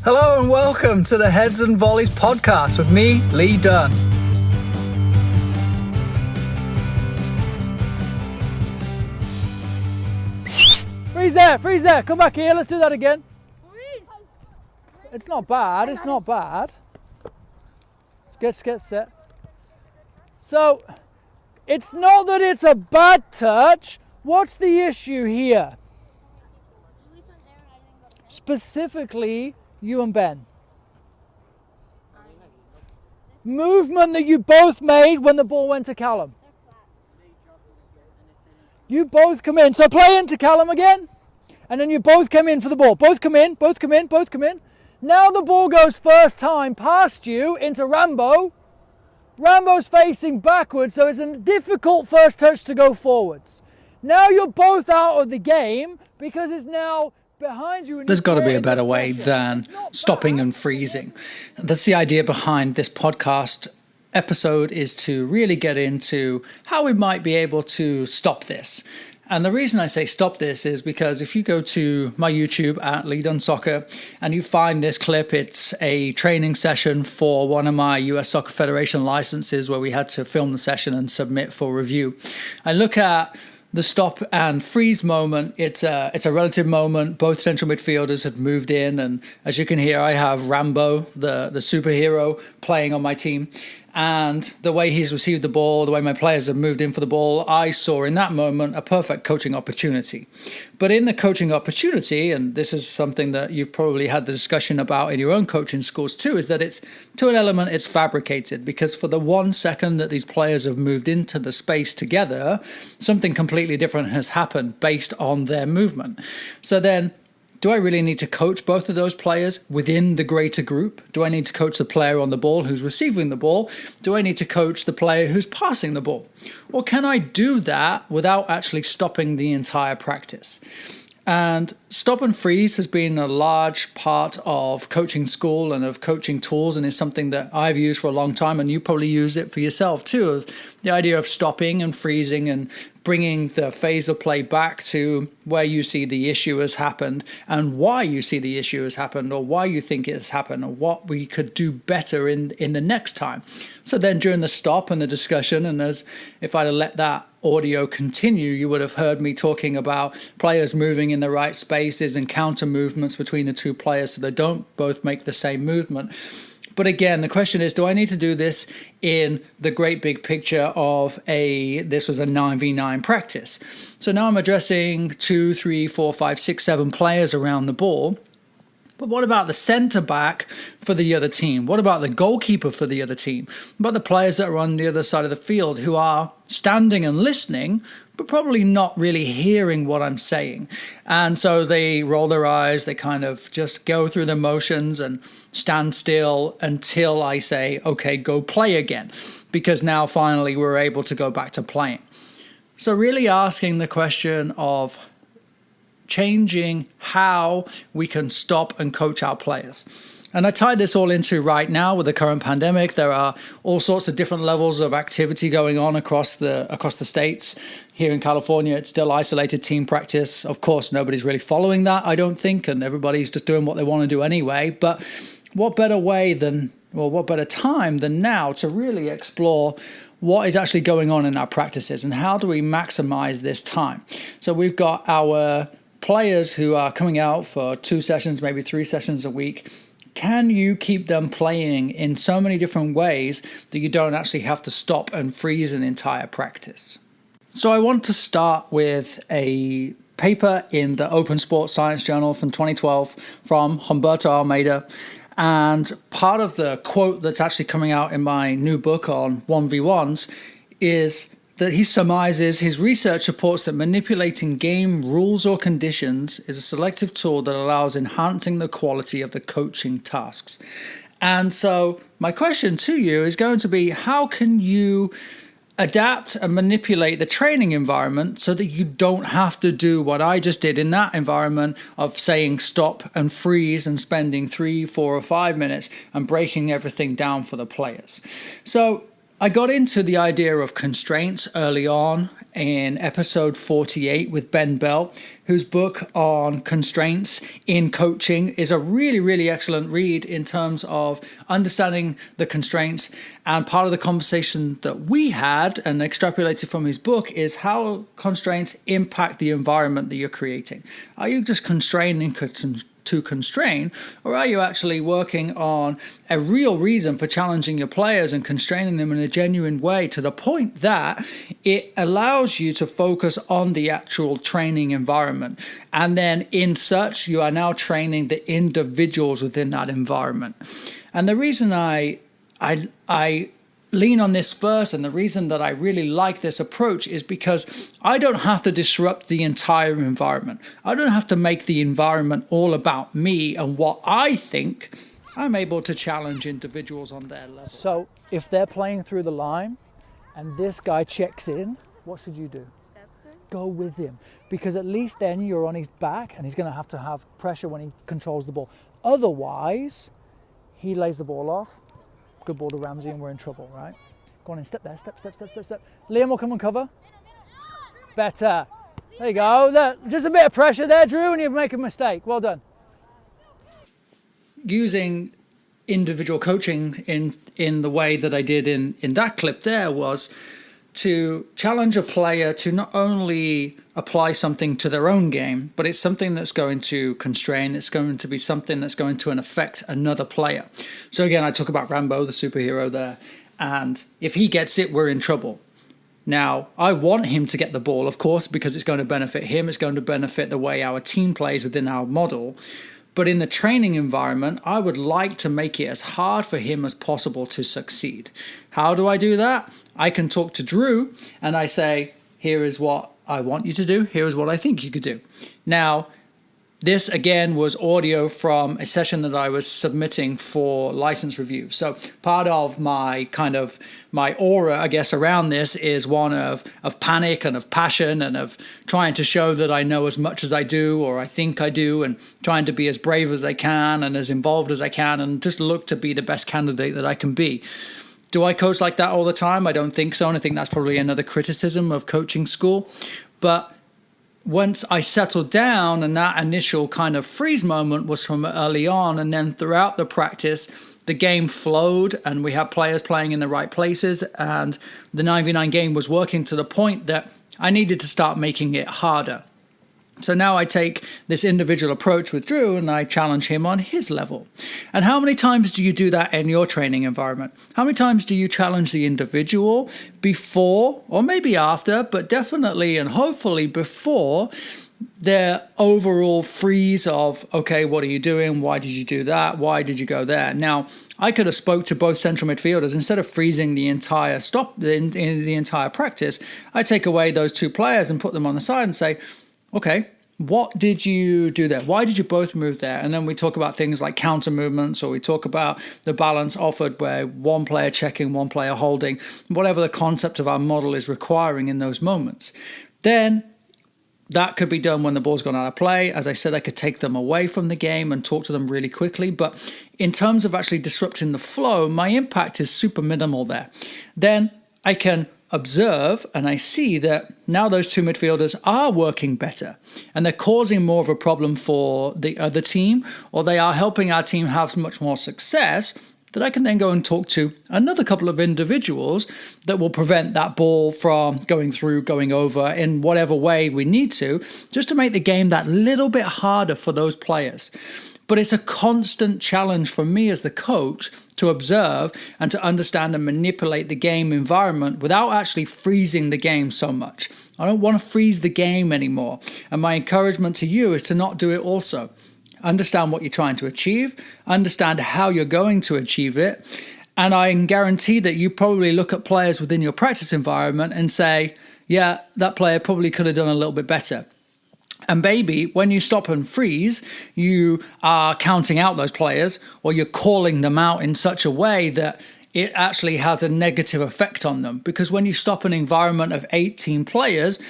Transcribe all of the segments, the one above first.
Hello and welcome to the Heads and Volleys podcast with me, Lee Dunn. Freeze there, come back here, let's do that again. It's not bad. Get set. So, it's not that it's a bad touch. What's the issue here? Specifically, you and Ben. Movement that you both made when the ball went to Callum. You both come in. So play into Callum again. And then you both come in for the ball. Both come in. Now the ball goes first time past you into Rambo. Rambo's facing backwards, so it's a difficult first touch to go forwards. Now you're both out of the game because it's now behind you. There's got to be a better way than stopping and freezing. That's the idea behind this podcast episode, is to really get into how we might be able to stop this. And the reason I say stop this is because if you go to my YouTube at Lee Dunn Soccer and you find this clip, it's a training session for one of my US Soccer Federation licenses where we had to film the session and submit for review. I look at the stop and freeze moment. It's a relative moment. Both central midfielders had moved in, and as you can hear, I have Rambo, the superhero, playing on my team. And the way he's received the ball, the way my players have moved in for the ball, I saw in that moment a perfect coaching opportunity. But in the coaching opportunity, and this is something that you've probably had the discussion about in your own coaching schools too, is that it's, to an element, it's fabricated. Because for the 1 second that these players have moved into the space together, something completely different has happened based on their movement. So then, do I really need to coach both of those players within the greater group? Do I need to coach the player on the ball who's receiving the ball? Do I need to coach the player who's passing the ball? Or can I do that without actually stopping the entire practice? And stop and freeze has been a large part of coaching school and of coaching tools, and is something that I've used for a long time, and you probably use it for yourself too, of the idea of stopping and freezing and bringing the phase of play back to where you see the issue has happened and why you see the issue has happened, or why you think it has happened, or what we could do better in the next time. So then during the stop and the discussion, and as if I'd have let that audio continue, you would have heard me talking about players moving in the right spaces and counter movements between the two players so they don't both make the same movement. But again, the question is, do I need to do this in the great big picture of this was a 9v9 practice? So now I'm addressing 2, 3, 4, 5, 6, 7 players around the ball. But what about the centre back for the other team? What about the goalkeeper for the other team? What about the players that are on the other side of the field who are standing and listening, but probably not really hearing what I'm saying? And so they roll their eyes, they kind of just go through the motions and stand still until I say, okay, go play again. Because now finally we're able to go back to playing. So really asking the question of changing how we can stop and coach our players. And I tie this all into right now with the current pandemic. There are all sorts of different levels of activity going on across the states. Here in California, it's still isolated team practice. Of course, nobody's really following that, I don't think, and everybody's just doing what they want to do anyway. But what better time than now to really explore what is actually going on in our practices and how do we maximize this time? So we've got our players who are coming out for 2 sessions, maybe 3 sessions a week. Can you keep them playing in so many different ways that you don't actually have to stop and freeze an entire practice? So I want to start with a paper in the Open Sports Science Journal from 2012 from Humberto Almeida. And part of the quote that's actually coming out in my new book on 1v1s is that he surmises his research supports that manipulating game rules or conditions is a selective tool that allows enhancing the quality of the coaching tasks. And so my question to you is going to be, how can you adapt and manipulate the training environment so that you don't have to do what I just did in that environment of saying stop and freeze and spending 3, 4 or 5 minutes and breaking everything down for the players? So I got into the idea of constraints early on in episode 48 with Ben Bell, whose book on constraints in coaching is a really, really excellent read in terms of understanding the constraints. And part of the conversation that we had and extrapolated from his book is how constraints impact the environment that you're creating. Are you just constraining to constrain, or are you actually working on a real reason for challenging your players and constraining them in a genuine way to the point that it allows you to focus on the actual training environment? And then in such, you are now training the individuals within that environment. And the reason I lean on this first, and the reason that I really like this approach, is because I don't have to disrupt the entire environment. I don't have to make the environment all about me and what I think. I'm able to challenge individuals on their level. So if they're playing through the line and this guy checks in, what should you do? Go with him, because at least then you're on his back and he's going to have pressure when he controls the ball. Otherwise, he lays the ball off. Good ball to Ramsey and we're in trouble, right? Go on in, step there, step. Liam will come and cover. Better. There you go. Look, just a bit of pressure there, Drew, and you make a mistake. Well done. Using individual coaching in the way that I did in that clip there was to challenge a player to not only apply something to their own game, but it's something that's going to constrain, it's going to be something that's going to affect another player. So again, I talk about Rambo, the superhero there, and if he gets it, we're in trouble. Now, I want him to get the ball, of course, because it's going to benefit him, it's going to benefit the way our team plays within our model. But in the training environment, I would like to make it as hard for him as possible to succeed. How do I do that? I can talk to Drew and I say, here is what I want you to do. Here is what I think you could do. Now, this again was audio from a session that I was submitting for license review. So part of my aura, I guess, around this is one of panic and of passion and of trying to show that I know as much as I do, or I think I do, and trying to be as brave as I can and as involved as I can and just look to be the best candidate that I can be. Do I coach like that all the time? I don't think so. And I think that's probably another criticism of coaching school. But once I settled down, and that initial kind of freeze moment was from early on, and then throughout the practice, the game flowed and we had players playing in the right places, and the 9v9 game was working to the point that I needed to start making it harder. So now I take this individual approach with Drew and I challenge him on his level. And how many times do you do that in your training environment? How many times do you challenge the individual before, or maybe after, but definitely and hopefully before their overall freeze of, okay, what are you doing? Why did you do that? Why did you go there? Now, I could have spoke to both central midfielders. Instead of freezing the entire in the entire practice, I take away those two players and put them on the side and say, okay, what did you do there? Why did you both move there? And then we talk about things like counter movements, or we talk about the balance offered where one player checking, one player holding, whatever the concept of our model is requiring in those moments. Then that could be done when the ball's gone out of play. As I said, I could take them away from the game and talk to them really quickly. But in terms of actually disrupting the flow, my impact is super minimal there. Then I can observe and I see that now those two midfielders are working better and they're causing more of a problem for the other team, or they are helping our team have much more success, that I can then go and talk to another couple of individuals that will prevent that ball from going through, going over in whatever way we need to, just to make the game that little bit harder for those players. But it's a constant challenge for me as the coach to observe and to understand and manipulate the game environment without actually freezing the game so much. I don't want to freeze the game anymore. And my encouragement to you is to not do it also. Understand what you're trying to achieve, understand how you're going to achieve it. And I can guarantee that you probably look at players within your practice environment and say, yeah, that player probably could have done a little bit better. And maybe when you stop and freeze, you are counting out those players, or you're calling them out in such a way that it actually has a negative effect on them. Because when you stop an environment of 18 players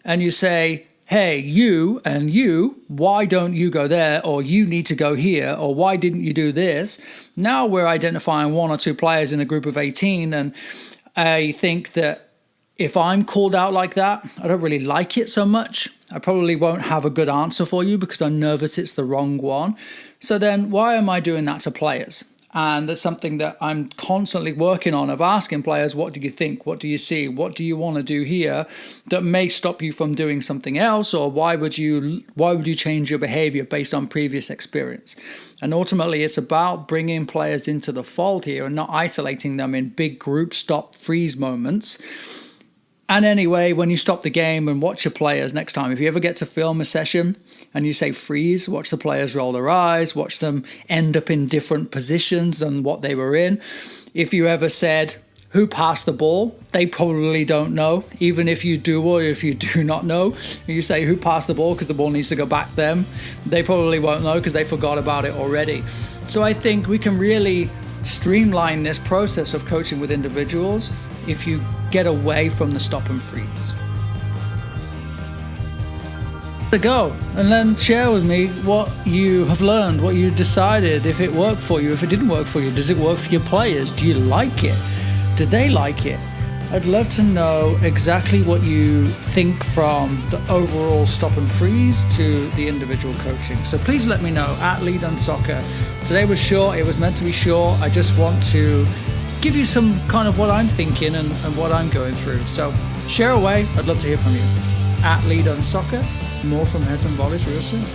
and you say, hey, you and you, why don't you go there? Or you need to go here, or why didn't you do this? Now we're identifying one or two players in a group of 18, and I think that if I'm called out like that, I don't really like it so much. I probably won't have a good answer for you because I'm nervous it's the wrong one. So then why am I doing that to players? And that's something that I'm constantly working on, of asking players, what do you think? What do you see? What do you want to do here that may stop you from doing something else? Or why would you change your behavior based on previous experience? And ultimately, it's about bringing players into the fold here and not isolating them in big group stop freeze moments. And anyway, when you stop the game and watch your players next time, if you ever get to film a session and you say freeze, watch the players roll their eyes, watch them end up in different positions than what they were in. If you ever said, who passed the ball, they probably don't know. Even if you do or if you do not know, you say who passed the ball because the ball needs to go back them, they probably won't know because they forgot about it already. So I think we can really streamline this process of coaching with individuals if you get away from the stop and freeze. Go and then share with me what you have learned, what you decided, if it worked for you, if it didn't work for you. Does it work for your players? Do you like it? Did they like it? I'd love to know exactly what you think from the overall stop and freeze to the individual coaching. So please let me know at Lead on Soccer. Today was short, it was meant to be short. I just want to give you some kind of what I'm thinking and what I'm going through. So share away, I'd love to hear from you. At Lead on Soccer, more from Heads and Volleys real soon.